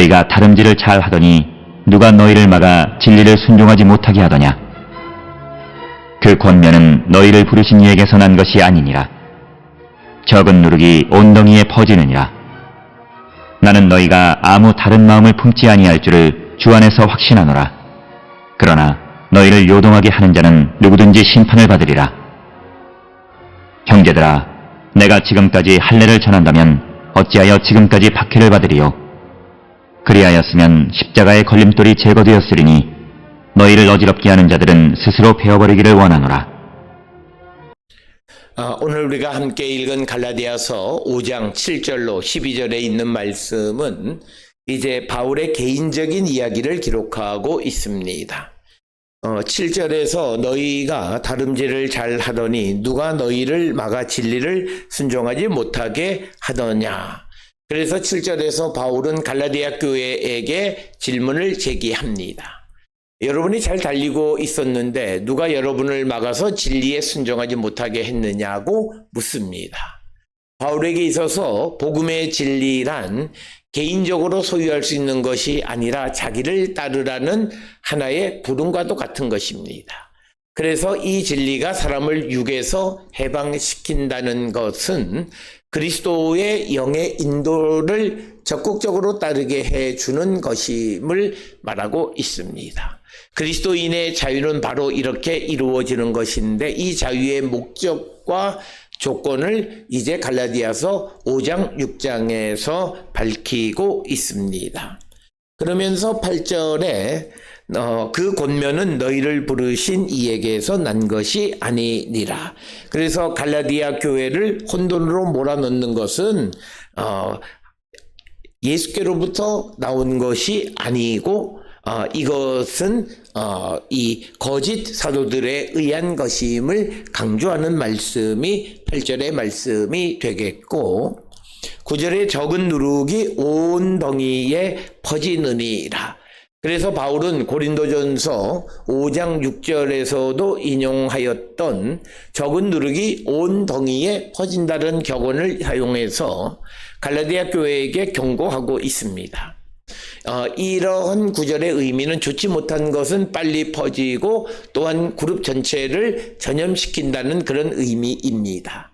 너희가 다름질을 잘 하더니 누가 너희를 막아 진리를 순종하지 못하게 하더냐? 그 권면은 너희를 부르신 이에게서 난 것이 아니니라. 적은 누룩이 온덩이에 퍼지느니라. 나는 너희가 아무 다른 마음을 품지 아니할 줄을 주 안에서 확신하노라. 그러나 너희를 요동하게 하는 자는 누구든지 심판을 받으리라. 형제들아, 내가 지금까지 할례를 전한다면 어찌하여 지금까지 박해를 받으리요? 그리하였으면 십자가의 걸림돌이 제거되었으리니 너희를 어지럽게 하는 자들은 스스로 베어버리기를 원하노라. 오늘 우리가 함께 읽은 갈라디아서 5장 7절로 12절에 있는 말씀은 이제 바울의 개인적인 이야기를 기록하고 있습니다. 7절에서 너희가 다름질을 잘 하더니 누가 너희를 막아 진리를 순종하지 못하게 하더냐. 그래서 7절에서 바울은 갈라디아 교회에게 질문을 제기합니다. 여러분이 잘 달리고 있었는데 누가 여러분을 막아서 진리에 순종하지 못하게 했느냐고 묻습니다. 바울에게 있어서 복음의 진리란 개인적으로 소유할 수 있는 것이 아니라 자기를 따르라는 하나의 부름과도 같은 것입니다. 그래서 이 진리가 사람을 육에서 해방시킨다는 것은 그리스도의 영의 인도를 적극적으로 따르게 해주는 것임을 말하고 있습니다. 그리스도인의 자유는 바로 이렇게 이루어지는 것인데 이 자유의 목적과 조건을 이제 갈라디아서 5장 6장에서 밝히고 있습니다. 그러면서 8절에 그 권면은 너희를 부르신 이에게서 난 것이 아니니라. 그래서 갈라디아 교회를 혼돈으로 몰아넣는 것은 예수께로부터 나온 것이 아니고 이것은 이 거짓 사도들에 의한 것임을 강조하는 말씀이 8절의 말씀이 되겠고 9절에 적은 누룩이 온 덩이에 퍼지느니라. 그래서 바울은 고린도전서 5장 6절에서도 인용하였던 적은 누룩이 온 덩이에 퍼진다는 격언을 사용해서 갈라디아 교회에게 경고하고 있습니다. 이러한 구절의 의미는 좋지 못한 것은 빨리 퍼지고 또한 그룹 전체를 전염시킨다는 그런 의미입니다.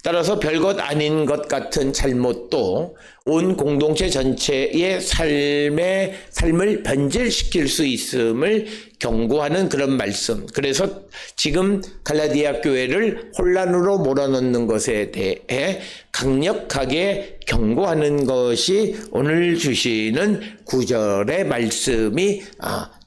따라서 별것 아닌 것 같은 잘못도 온 공동체 전체의 삶을 변질시킬 수 있음을 경고하는 그런 말씀. 그래서 지금 갈라디아 교회를 혼란으로 몰아넣는 것에 대해 강력하게 경고하는 것이 오늘 주시는 9절의 말씀이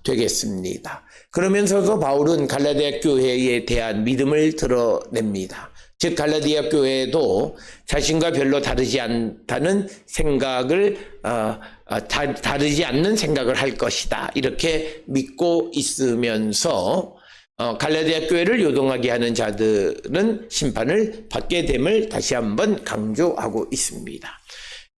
되겠습니다. 그러면서도 바울은 갈라디아 교회에 대한 믿음을 드러냅니다. 즉 갈라디아 교회도 자신과 별로 다르지 않다는 생각을 다르지 않는 생각을 할 것이다 이렇게 믿고 있으면서 갈라디아 교회를 요동하게 하는 자들은 심판을 받게 됨을 다시 한번 강조하고 있습니다.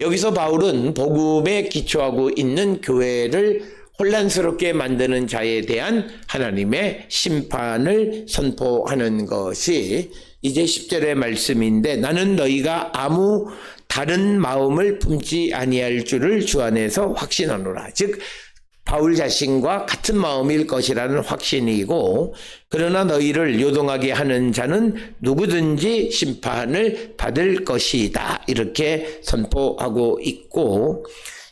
여기서 바울은 복음에 기초하고 있는 교회를 혼란스럽게 만드는 자에 대한 하나님의 심판을 선포하는 것이 이제 10절의 말씀인데 나는 너희가 아무 다른 마음을 품지 아니할 줄을 주 안에서 확신하노라. 즉 바울 자신과 같은 마음일 것이라는 확신이고 그러나 너희를 요동하게 하는 자는 누구든지 심판을 받을 것이다. 이렇게 선포하고 있고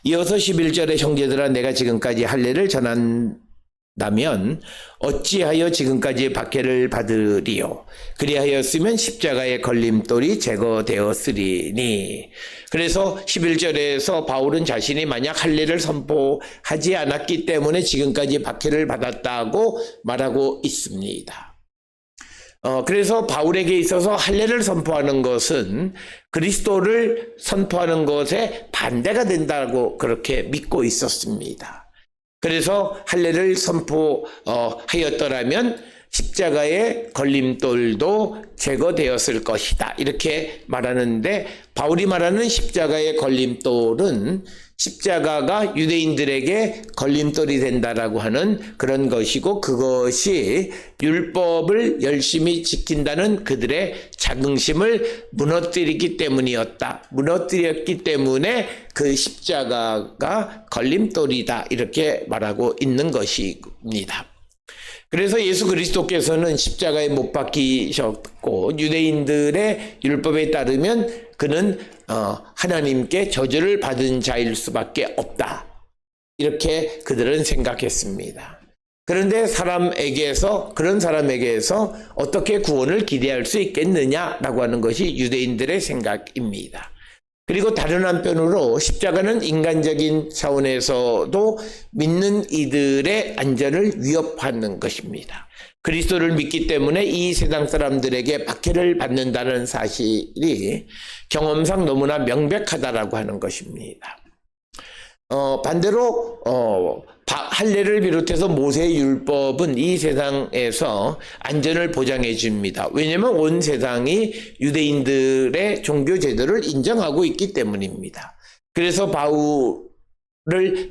이어서 11절의 형제들아 내가 지금까지 할례를 전한다면 어찌하여 지금까지 박해를 받으리요. 그리하였으면 십자가의 걸림돌이 제거되었으리니. 그래서 11절에서 바울은 자신이 만약 할례를 선포하지 않았기 때문에 지금까지 박해를 받았다고 말하고 있습니다. 그래서 바울에게 있어서 할례를 선포하는 것은 그리스도를 선포하는 것에 반대가 된다고 그렇게 믿고 있었습니다. 그래서 할례를 선포하였더라면 십자가의 걸림돌도 제거되었을 것이다. 이렇게 말하는데 바울이 말하는 십자가의 걸림돌은 십자가가 유대인들에게 걸림돌이 된다라고 하는 그런 것이고 그것이 율법을 열심히 지킨다는 그들의 자긍심을 무너뜨리기 때문이었다. 무너뜨렸기 때문에 그 십자가가 걸림돌이다. 이렇게 말하고 있는 것입니다. 그래서 예수 그리스도께서는 십자가에 못 박히셨고 유대인들의 율법에 따르면 그는 하나님께 저주를 받은 자일 수밖에 없다. 이렇게 그들은 생각했습니다. 그런데 그런 사람에게서 어떻게 구원을 기대할 수 있겠느냐라고 하는 것이 유대인들의 생각입니다. 그리고 다른 한편으로 십자가는 인간적인 차원에서도 믿는 이들의 안전을 위협하는 것입니다. 그리스도를 믿기 때문에 이 세상 사람들에게 박해를 받는다는 사실이 경험상 너무나 명백하다라고 하는 것입니다. 반대로 할례를 비롯해서 모세의 율법은 이 세상에서 안전을 보장해 줍니다. 왜냐하면 온 세상이 유대인들의 종교 제도를 인정하고 있기 때문입니다. 그래서 바울을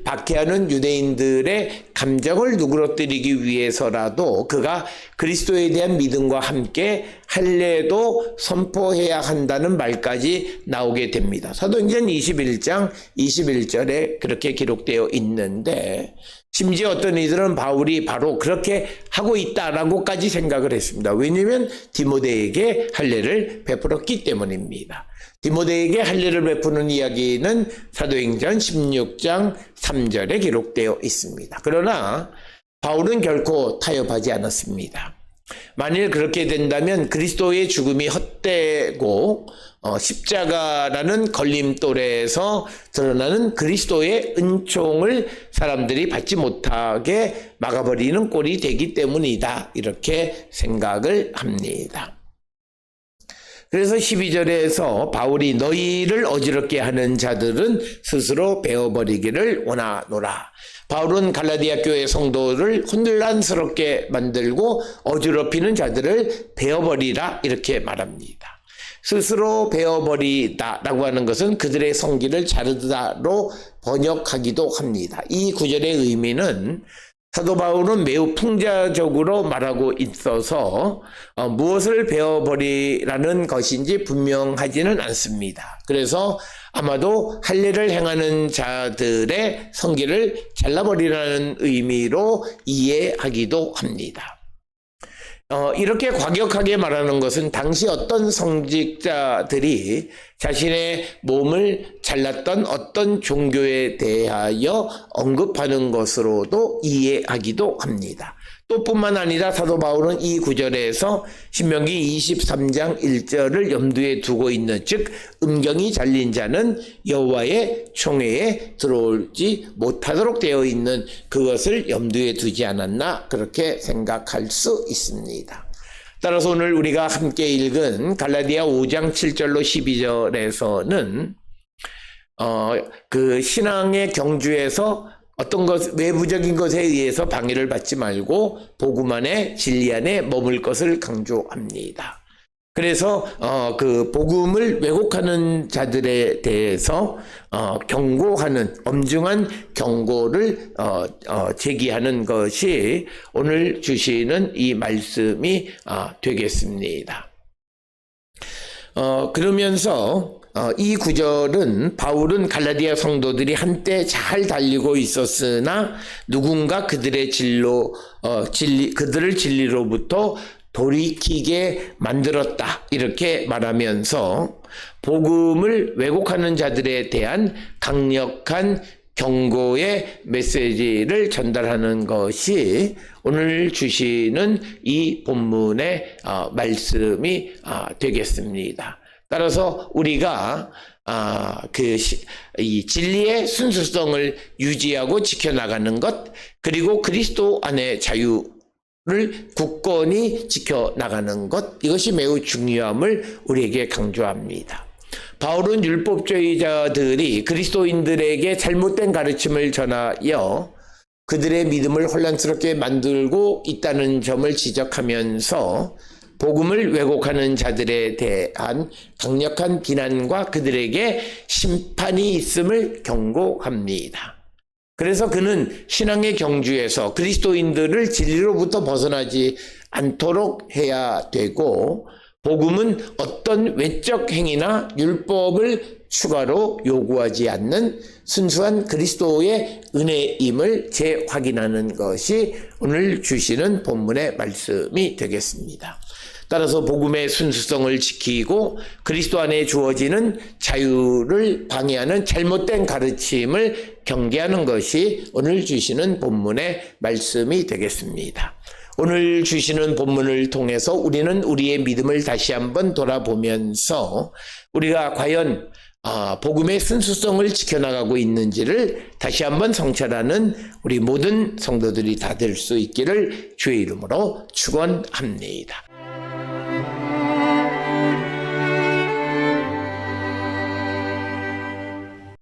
박해하는 유대인들의 감정을 누그러뜨리기 위해서라도 그가 그리스도에 대한 믿음과 함께 할례도 선포해야 한다는 말까지 나오게 됩니다. 사도행전 21장 21절에 그렇게 기록되어 있는데 심지어 어떤 이들은 바울이 바로 그렇게 하고 있다라고까지 생각을 했습니다. 왜냐하면 디모데에게 할례를 베풀었기 때문입니다. 디모데에게 할례를 베푸는 이야기는 사도행전 16장 3절에 기록되어 있습니다. 그러나 바울은 결코 타협하지 않았습니다. 만일 그렇게 된다면 그리스도의 죽음이 헛되고 십자가라는 걸림돌에서 드러나는 그리스도의 은총을 사람들이 받지 못하게 막아버리는 꼴이 되기 때문이다. 이렇게 생각을 합니다. 그래서 12절에서 바울이 너희를 어지럽게 하는 자들은 스스로 베어버리기를 원하노라. 바울은 갈라디아 교회 성도를 혼란스럽게 만들고 어지럽히는 자들을 베어버리라 이렇게 말합니다. 스스로 베어버리다라고 하는 것은 그들의 성기를 자르다로 번역하기도 합니다. 이 구절의 의미는 사도 바울은 매우 풍자적으로 말하고 있어서 무엇을 베어버리라는 것인지 분명하지는 않습니다. 그래서 아마도 할례를 행하는 자들의 성기를 잘라버리라는 의미로 이해하기도 합니다. 이렇게 과격하게 말하는 것은 당시 어떤 성직자들이 자신의 몸을 잘랐던 어떤 종교에 대하여 언급하는 것으로도 이해하기도 합니다. 또 뿐만 아니라 사도 바울은 이 구절에서 신명기 23장 1절을 염두에 두고 있는 즉 음경이 잘린 자는 여호와의 총회에 들어오지 못하도록 되어 있는 그것을 염두에 두지 않았나 그렇게 생각할 수 있습니다. 따라서 오늘 우리가 함께 읽은 갈라디아 5장 7절로 12절에서는 그 신앙의 경주에서 어떤 외부적인 것에 의해서 방해를 받지 말고 복음 안에 진리 안에 머물 것을 강조합니다. 그래서 그 복음을 왜곡하는 자들에 대해서 경고하는 엄중한 경고를 제기하는 것이 오늘 주시는 이 말씀이 되겠습니다. 그러면서 이 구절은 바울은 갈라디아 성도들이 한때 잘 달리고 있었으나 누군가 그들의 그들을 진리로부터 돌이키게 만들었다 이렇게 말하면서 복음을 왜곡하는 자들에 대한 강력한 경고의 메시지를 전달하는 것이 오늘 주시는 이 본문의 말씀이 되겠습니다. 따라서 우리가 이 진리의 순수성을 유지하고 지켜나가는 것 그리고 그리스도 안의 자유를 굳건히 지켜나가는 것 이것이 매우 중요함을 우리에게 강조합니다. 바울은 율법주의자들이 그리스도인들에게 잘못된 가르침을 전하여 그들의 믿음을 혼란스럽게 만들고 있다는 점을 지적하면서 복음을 왜곡하는 자들에 대한 강력한 비난과 그들에게 심판이 있음을 경고합니다. 그래서 그는 신앙의 경주에서 그리스도인들을 진리로부터 벗어나지 않도록 해야 되고, 복음은 어떤 외적 행위나 율법을 추가로 요구하지 않는 순수한 그리스도의 은혜임을 재확인하는 것이 오늘 주시는 본문의 말씀이 되겠습니다. 따라서 복음의 순수성을 지키고 그리스도 안에 주어지는 자유를 방해하는 잘못된 가르침을 경계하는 것이 오늘 주시는 본문의 말씀이 되겠습니다. 오늘 주시는 본문을 통해서 우리는 우리의 믿음을 다시 한번 돌아보면서 우리가 과연 복음의 순수성을 지켜나가고 있는지를 다시 한번 성찰하는 우리 모든 성도들이 다 될 수 있기를 주의 이름으로 축원합니다.